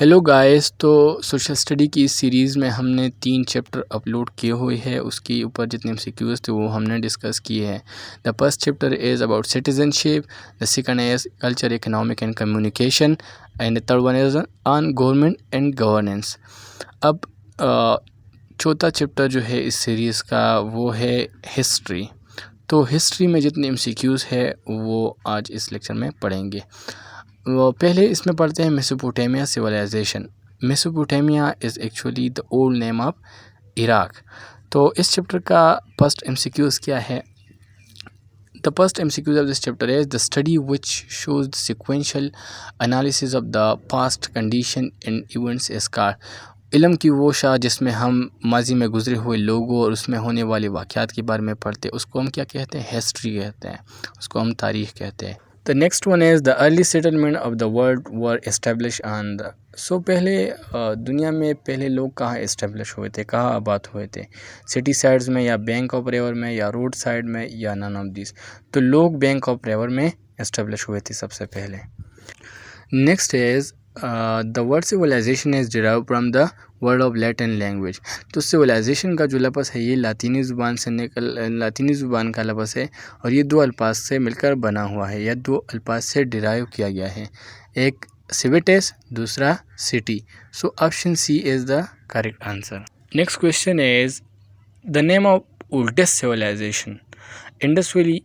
Hello guys. तो social study की इस सीरीज़ में हमने 3 चैप्टर अपलोड किए हुए हैं। उसके ऊपर जितने MCQs थे वो हमने डिस्कस किए हैं। The first chapter is about citizenship, the second is culture, economic and communication and the third one is on government and governance. अब चौथा चैप्टर जो है इस सीरीज़ का वो है हिस्ट्री। तो हिस्ट्री में जितने MCQs है वो आज इस लेक्चर में पढ़ेंगे। वो पहले इसमें पढ़ते हैं Mesopotamia civilization. Mesopotamia is actually the old name of Iraq. तो इस चैप्टर का फर्स्ट MCQs क्या है? The first MCQs of this chapter is the study which shows the sequential analysis of the past condition and events is called इल्म की वो शाह जिसमें हम माजी में गुजरे हुए लोगों और उसमें होने वाले वाक़यात के बारे में पढ़ते हैं, उसको हम क्या कहते हैं? हिस्ट्री कहते हैं, उसको हम तारीख़ कहते हैं। The next one is the early settlement of the world were established on the पहले दुनिया में पहले लोग कहाँ इस्टेब्लिश हुए थे, कहाँ आबाद हुए थे? सिटी साइड्स में या बैंक ऑफ रिवर में या रोड साइड में या नन ऑफ दिस? तो लोग बैंक ऑफ रिवर में इस्टेब्लिश हुए थे सबसे पहले। Next is the word civilization is derived from the word of Latin language. तो सिविलाइजेशन का जो लफ्ज़ है ये लातीनी ज़ुबान का लफ्ज़ है और ये 2 अल्फाज से मिलकर बना हुआ है या 2 अल्फाज से डिराइव किया गया है, एक सिविटेस, दूसरा city. So option C is the correct answer. Next question is the name of oldest civilization. Indus valley,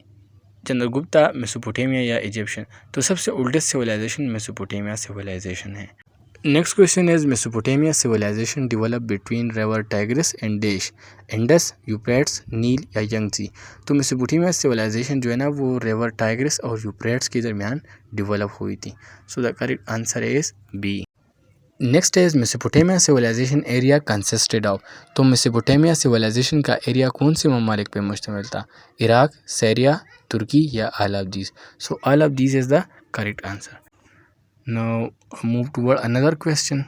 Chandragupta, Mesopotamia या इजिप्शियन? तो सबसे ओल्डेस्ट सिविलाइजेशन मेसोपोटामिया सिविलाइजेशन है। Next question is Mesopotamia civilization develop between river Tigris and dash, Indus, Euphrates, नील या Yangtze? तो Mesopotamia civilisation जो है ना वो रिवर टाइग्रिस और यूफ्रेट्स के दरमियान डेवलप हुई थी। So the correct answer is B. Next is Mesopotamia civilization area consisted of. तो मेसोपोटामिया सिविलाइजेशन का एरिया कौन से ममालिक पे मुश्तमिल था? इराक, सीरिया, तुर्की या all of these? So all of these is the correct answer. Now move toward another question.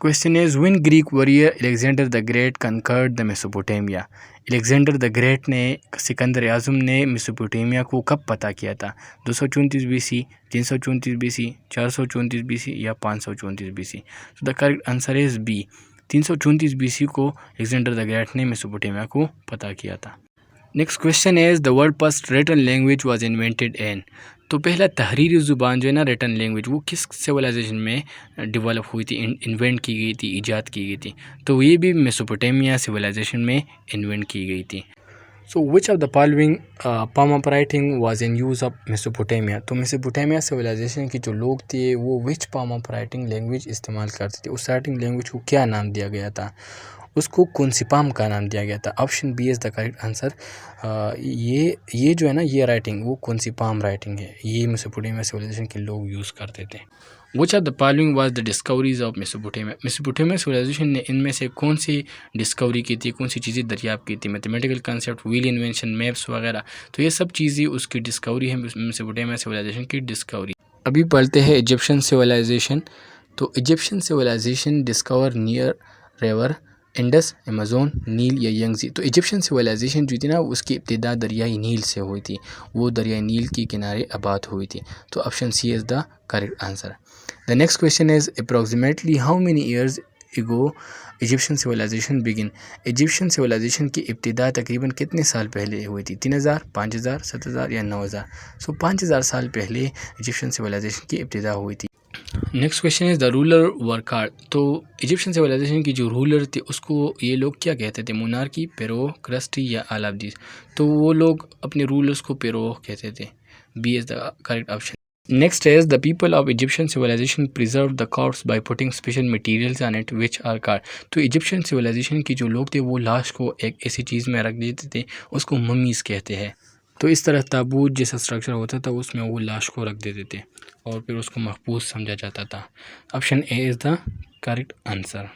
Question is when Greek warrior Alexander the Great conquered the Mesopotamia? Alexander the great ने, सिकंदर आज़म ने Mesopotamia को कब पता किया था? 234 BC, 334 BC, 434 BC या 534 BC? तो the correct answer is B. 334 BC को अलेक्जेंडर द ग्रेट ने मेसोपोटामिया को पता किया था। Next question is the world first written language was invented in. तो पहला तहरीरी ज़ुबान जो है ना रिटन लैंग्वेज वो किस सिविलाइजेशन में डेवलप हुई थी, इन्वेंट की गई थी, ईजाद की गई थी? तो ये भी मेसोपोटामिया सिविलाइजेशन में इन्वेंट की गई थी। So which of the following form of writing was in use of Mesopotamia? तो मेसोपोटामिया सिविलाइजेशन के जो लोग थे वो which form of writing language इस्तेमाल करते थे? उस राइटिंग लैंग्वेज को क्या नाम दिया गया था? उसको कुंसिपाम का नाम दिया गया था। Option B is the correct answer. ये जो है ना ये राइटिंग वो कुंसिपाम राइटिंग है, ये मेसोपोटामिया सिविलाइजेशन के लोग यूज़ करते थे। Which of the following was the discoveries of Mesopotamia? Mesopotamia civilization ने इनमें से कौन सी डिस्कवरी की थी, कौन सी चीज़ें दरियाफ्त की थी? Mathematical concept, wheel invention, maps वगैरह। तो ये सब चीज़ें उसकी डिस्कवरी है, मेसोपोटामिया सिविलाइजेशन की डिस्कवरी। अभी पढ़ते हैं इजिप्शियन सिविलाइजेशन। तो Egyptian civilization discover near river Indus, Amazon, नील या यंगजी? तो इजिप्शियन सिविलाइजेशन जो थी ना उसकी इब्तिदा दरियाई नील से हुई थी, वो दरियाई नील के किनारे आबाद हुई थी। तो option C is the correct answer. The next question is approximately how many years ago Egyptian civilization begin? Egyptian civilization की इब्तिदा तकरीबन कितने साल पहले हुई थी? 3000, 5000, 7000 या 9000? सो 5000 साल पहले इजिप्शियन सिविलाइजेशन की इब्तिदा हुई थी। Next question is the ruler वर्कार। तो इजिप्शियन सिविलाइजेशन की जो रूलर थे उसको ये लोग क्या कहते थे? मोनार्की, पेरो, क्रस्टी या ऑल ऑफ दीज? तो वो लोग अपने रूलर्स को पेरो कहते थे। B is the correct option. Next is the people of Egyptian civilization preserve the corpse by putting special materials on it which are called. तो Egyptian civilization के जो लोग थे वो लाश को एक ऐसी चीज़ में रख देते थे, उसको ममीज़ कहते हैं। तो इस तरह ताबूत जैसा स्ट्रक्चर होता था उसमें वो लाश को रख देते थे और फिर उसको महफूज समझा जाता था। Option A is the correct answer.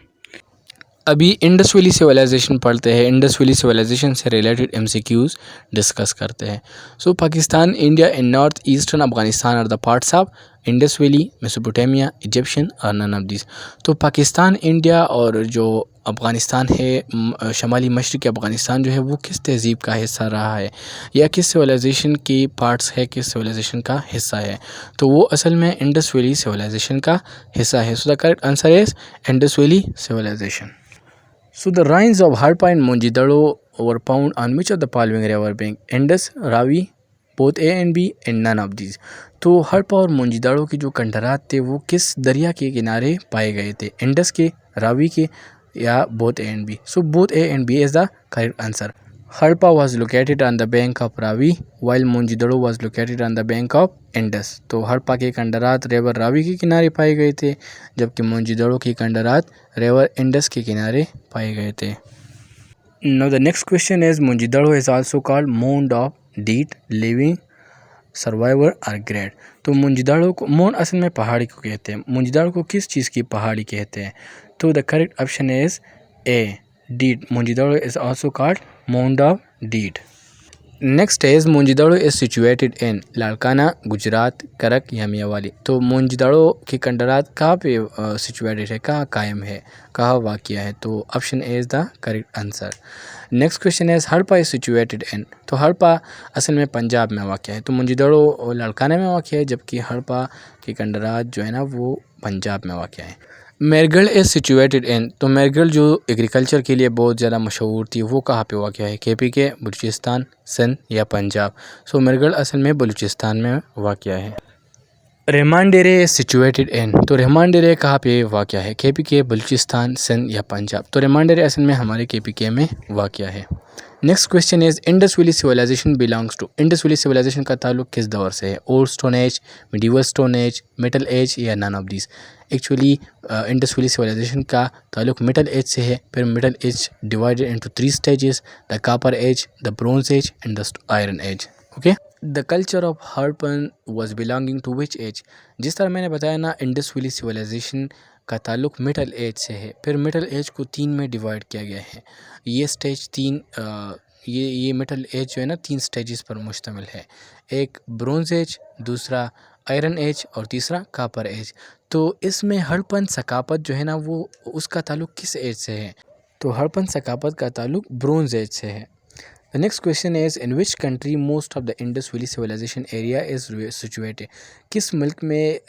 अभी इंडस वैली सिविलाइजेशन पढ़ते हैं। इंडस वैली सिविलाइजेशन से रिलेटेड MCQs डिस्कस करते हैं। So Pakistan, India and north eastern Afghanistan are the parts of Indus valley, Mesopotamia, Egyptian और नन ऑफ दिस? तो Pakistan, India और जो अफ़गानिस्तान है, शुमाली मशरक़ी अफ़गानिस्तान जो है वो किस तहज़ीब का हिस्सा रहा है या किस सिविलाइजेशन के पार्ट्स है, किस सिविलाइजेशन का हिस्सा है। तो वो असल में इंडस वैली सिविलाइजेशन का हिस्सा है। So the correct answer is Indus valley civilization. So the ruins of Harappa and Mohenjo-daro were found on which of the following river bank? Indus, Ravi, both A and B, and none of these. तो हड़प्पा और मोहनजोदड़ो के जो खंडहरात थे वो किस दरिया के किनारे पाए गए थे? इंडस के, रावी के या both A and B? So both A and B is the correct answer. Harappa was located on the bank of Ravi while Mohenjo-daro was located on the bank of Indus। तो हड़प्पा के खंडहरात river Ravi के किनारे पाए गए थे जबकि मोहनजोदड़ो के खंडहरात river Indus के किनारे पाए गए थे। Now the next question is Mohenjo-daro is also called mound of dead, living, survivor or grade. तो मोहनजोदड़ो को मोन असल में पहाड़ी को कहते हैं। मोहनजोदड़ो को किस चीज़ की पहाड़ी कहते हैं? तो the correct option is A, dead. Mohenjodaro is also called mount of dead. Next is Mohenjodaro is situated in Larkana, Gujarat, Karak या मियावाली। तो मोहनजोदड़ो के खंडहरात कहाँ पे सिचुएटेड है, कहाँ कायम है, कहाँ वाक़या है? तो option A is the correct answer. Next question is Harappa is situated इन। तो हड़प्पा असल में पंजाब में वाक़या है। तो मोहनजोदड़ो लाड़काना में वाक़या है जबकि हड़प्पा के खंडहरात जो है ना वो पंजाब में वाक़या है। मेरगढ़ इज़ सिचुएटेड इन। तो मेरगढ़ जो एग्रीकल्चर के लिए बहुत ज़्यादा मशहूर थी वो कहाँ पे वाक़या है? KP के, बलूचिस्तान, सिंध या पंजाब? सो मेरगढ़ असल में बलूचिस्तान में वाक़या है। रहमान डेरे इज़ सिचुएटेड इन। तो रहमान डेरे कहाँ पे वाक़या है? KP के, बलूचिस्तान, सिंध या पंजाब? तो रहमान डेरे असल में हमारे KPK में वाक़या है। Next question is Indus valley civilization belongs to. Indus valley civilisation का ताल्लुक किस दौर से है? Old stone age, medieval stone age, middle age या none of this? Actually Indus valley civilisation का ताल्लुक मिडल एज से है। फिर middle age divided into 3 stages, the copper age, the bronze age and the iron age. Okay, the culture of Harappan was belonging to which as? जिस तरह मैंने बताया ना, इंडस वैली सिविलाइजेशन का ताल्लुक मिडल एज से है। फिर मिडल एज को 3 में डिवाइड किया गया है। ये स्टेज 3 ये मिडल एज जो है ना 3 स्टेजेस पर मुश्तमिल है। एक ब्रोंज एज, दूसरा आयरन एज और तीसरा कॉपर एज। तो इसमें हड़प्पन सकाफत जो है ना वो उसका ताल्लुक किस एज से है? तो हड़प्पन सकाफत का ताल्लुक ब्रोंज एज से है। The next question is in which country most of the Indus Valley Civilization area is situated? किस मुल्क में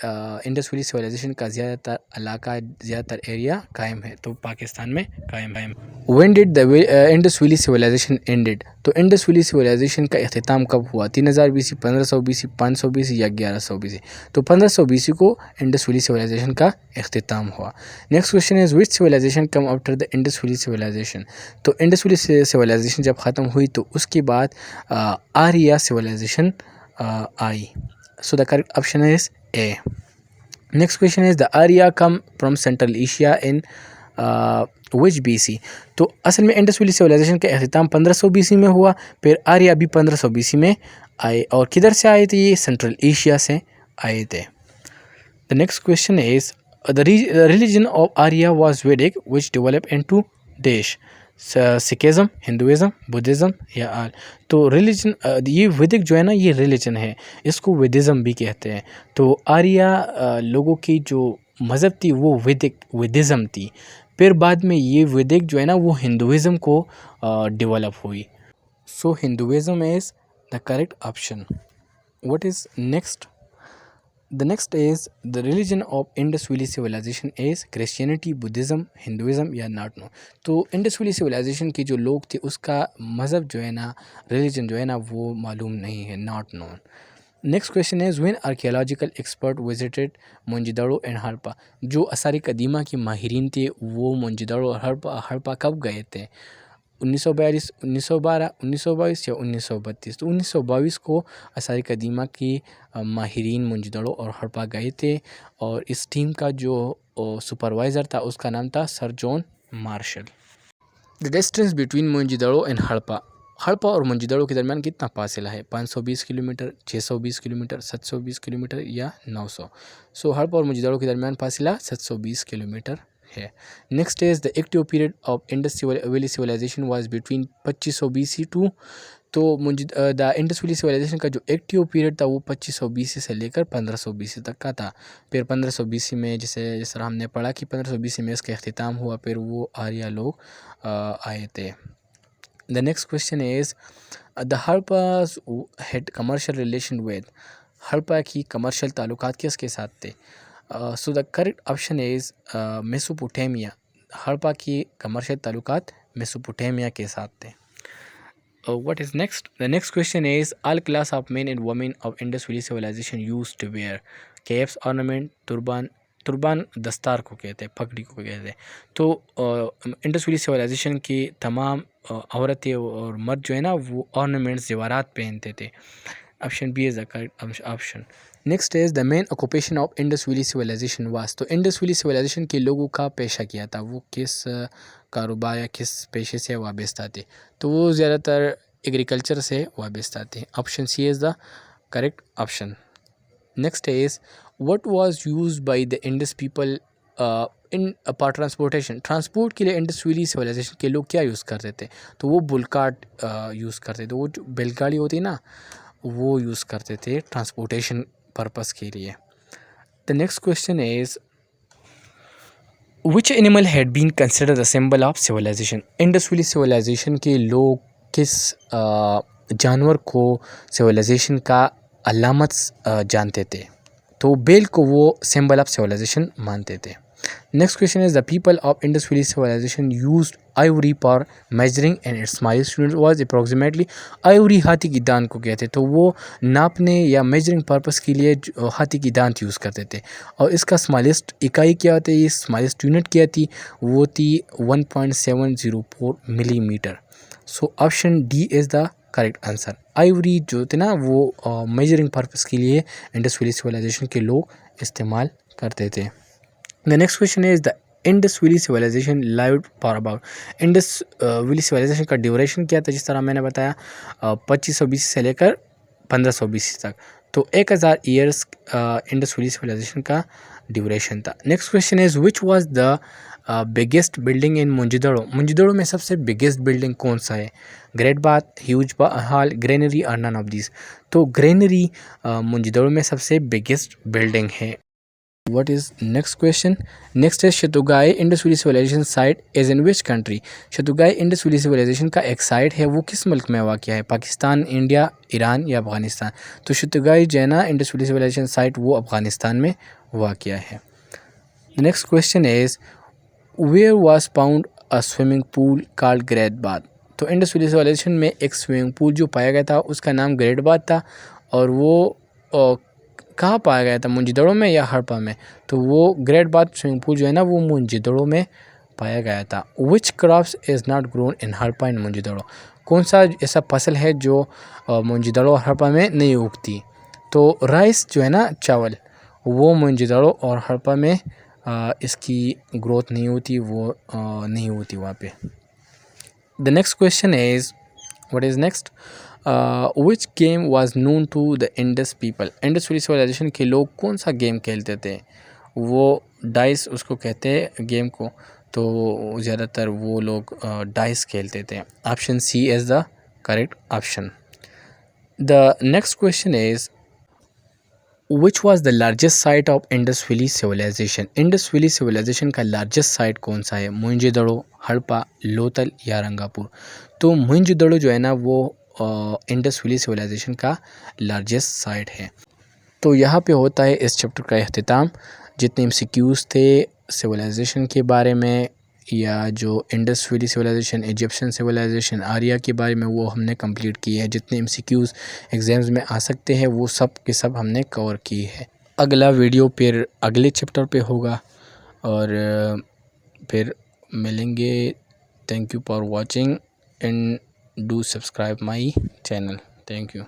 इंडस वैली सिविलाइजेशन का ज़्यादातर इलाका, ज़्यादातर एरिया कायम है? तो पाकिस्तान में कायम है। When did the Indus Valley Civilization ended? तो इंडस वैली सिविलाइजेशन का अख्तिताम कब हुआ? 3000 BC, 1500 BC, 500 BC या 1100 BC? तो 1500 BC को इंडस वैली सिविलाइजेशन का अख्तिताम हुआ। Next question is which civilization come after the Indus valley civilization? तो इंडस वैली सिविलाइजेशन जब ख़त्म हुई तो उसके बाद आर्या सिविलाइजेशन आई। So the correct option is A. Next question is the Arya come from central Asia in which BC? तो असल में इंडस वैली सिविलाइजेशन का अख्तिताम 1500 BC में हुआ। फिर आर्या भी 1500 BC में आए। और किधर से आए थे? ये सेंट्रल एशिया से आए थे। The next question is the religion of Arya was वैदिक विच डेवलप इनटू देश? सिखिज़म, हिंदुज़म, बुद्धिज़्म या आल? तो रिलीजन ये वैदिक जो है ना ये रिलीजन है, इसको वैदिज़्म भी कहते हैं। तो आर्या लोगों की जो मज़हब थी वो वैदिज़्म थी। फिर बाद में ये वैदिक जो है ना वो हिंदुज़म को डेवलप हुई। So Hinduism is the correct option. What is next? The next is the religion of Indus Valley Civilization is Christianity, Buddhism, Hinduism या not known? तो इंडस वैली सिविलाइजेशन के जो लोग थे उसका मज़हब जो है ना, रिलीजन जो है ना वो मालूम नहीं है, not known. Next question is when archaeological expert visited Mohenjodaro and Harappa? जो आसार कदीमा के माहिरीन थे वो मोहनजोदड़ो और हड़प्पा कब गए थे? 1942, 1912, 1922 या 1932? तो 1922 को आसार कदीमा की माहिरीन मोहनजोदड़ो और हड़प्पा गए थे और इस टीम का जो सुपरवाइज़र था उसका नाम था sir John Marshall. The distance between Mohenjodaro and Harappa? Harappa और मोहनजोदड़ो के दरमियान कितना फासला है? 520 किलोमीटर, 620 किलोमीटर, 720 किलोमीटर या 900? सो हड़प्पा और मोहनजोदड़ो के दरमियान फासला 720 किलोमीटर है। Next is the active period of Indus valley civilization was between 2500 BC to तो द इंडस वैली सिविलाइजेशन का जो एक्टिव पीरियड था वो 2500 BC से लेकर 1500 BC तक का था। फिर 1500 BC में जिस तरह हमने पढ़ा कि 1500 BC में इसका अख्तिताम हुआ, फिर वो आर्या लोग आए थे। The next question is the Harappas had commercial relation with, Harappa की कमर्शियल ताल्लुकात किसके साथ थे? So the correct option is Mesopotamia, Harappa की कमर्शियल ताल्लुकात मेसोपोटामिया के साथ थे। What is next? The next question is all class of men and women of Indus Valley civilization used to wear caps, ornament, turban दस्तार को कहते हैं, पगड़ी को कहते हैं। तो इंडस वैली सिविलाइजेशन की तमाम औरतें और मर्द जो है ना वो ऑर्नामेंट्स जेवरात पहनते थे। Option B is the correct option. Next is the main occupation of Indus valley civilization was, तो इंडस वैली सिविलाइजेशन के लोगों का पेशा क्या था, वो किस कारोबार या किस पेशे से वाबस्ता थे? तो वो ज़्यादातर एग्रीकल्चर से वाबस्ता थे। Option C is the correct option. Next is what was used by the Indus people in for transportation, transport के लिए इंडस वैली सिविलाइजेशन के लोग क्या यूज़ करते थे? तो वो बुलकार्ट यूज़ करते थे, वो जो बैलगाड़ी होती है ना वो यूज़ करते थे ट्रांसपोर्टेशन पर्पस के लिए। The next question is which animal had been considered the symbol of civilization, Indus valley civilization के लोग किस जानवर को सिविलाइजेशन का अलामत जानते थे? तो बेल को वो सिंबल ऑफ सिविलाइजेशन मानते थे। Next question is the people of Indus valley civilization used ivory for measuring and its milestone was approximately, ivory हाथी की दांत को कहते, तो वो नापने या मेजरिंग पर्पस के लिए हाथी की दांत यूज़ करते थे। और इसका स्मॉलेस्ट इकाई क्या होती है, स्मॉलेस्ट यूनिट क्या थी, वो थी 1.704 millimetre. So option D is the correct answer. Ivory जो थे ना वो मेजरिंग पर्पस के लिए इंडस वैली सिविलाइजेशन के लोग इस्तेमाल करते थे। The next question is the Indus valley civilization lived for about, Indus valley civilisation का ड्यूरेशन क्या था? जिस तरह मैंने बताया 2500 BC से लेकर 1500 BC तक, तो 1000 ईयर्स इंडस वैली सिविलाइजेशन का ड्यूरेशन था। Next question is which was the biggest building in Mohenjodaro, Mohenjodaro में सबसे बिगेस्ट बिल्डिंग कौन सा है? Great bath, huge hall, granary और नन ऑफ दिस। तो ग्रेनरी मोंजिदड़ो में सबसे बिगेस्ट बिल्डिंग है। What is next question? Next is Shortugai Indus valley civilisation site is in which country, Shortugai Indus valley civilisation का एक साइट है वो किस मुल्क में वाक़ है? पाकिस्तान, इंडिया, ईरान या अफगानिस्तान? तो शतुगाई जैना इंडस वैली सिविलाइजेशन साइट वो अफगानिस्तान में वाक़ है। Next question is where was found a swimming pool called great bath, तो इंडस वैली सिविलाइजेशन में एक स्विमिंग पूल जो पाया गया था उसका नाम ग्रेट बाथ था, और वो कहाँ पाया गया था, मोंजिदड़ो में या हड़प्पा में? तो वो ग्रेट बाथ स्विमिंग पूल जो है ना वो मोंजिदड़ो में पाया गया था। Which crops is not grown in Harappa and Mohenjodaro, कौन सा ऐसा फसल है जो मोंजिदड़ो और हड़प्पा में नहीं उगती? तो राइस जो है ना चावल, वो मोंजिदड़ो और हड़प्पा में इसकी ग्रोथ नहीं होती, वो नहीं होती वहाँ पे। The next question is what is next which game was known to the Indus people, Indus valley civilization के लोग कौन सा गेम खेलते थे? वो डाइस उसको कहते हैं गेम को, तो ज़्यादातर वो लोग डाइस खेलते थे। Option C is the correct option. The next question is which was the largest site of Indus valley civilization, Indus valley civilisation का लार्जेस्ट साइट कौन सा है? मोहनजोदड़ो, हड़प्पा, लोथल या रंगापुर? तो मोहनजोदड़ो जो है ना वो इंडस वैली सिविलाइजेशन का लार्जेस्ट साइट है। तो यहाँ पे होता है इस चैप्टर का अख्तिताम। जितने एमसीक्यूज़ थे सिविलाइजेशन के बारे में या जो Indus valley civilization, Egyptian civilization, Arya के बारे में, वो हमने कंप्लीट किए हैं। जितने एमसीक्यूज़ एग्ज़ाम्स में आ सकते हैं वो सब के सब हमने कवर किए हैं। अगला वीडियो फिर अगले चैप्टर पे होगा और फिर मिलेंगे। Thank you for watching and do subscribe my channel. Thank you.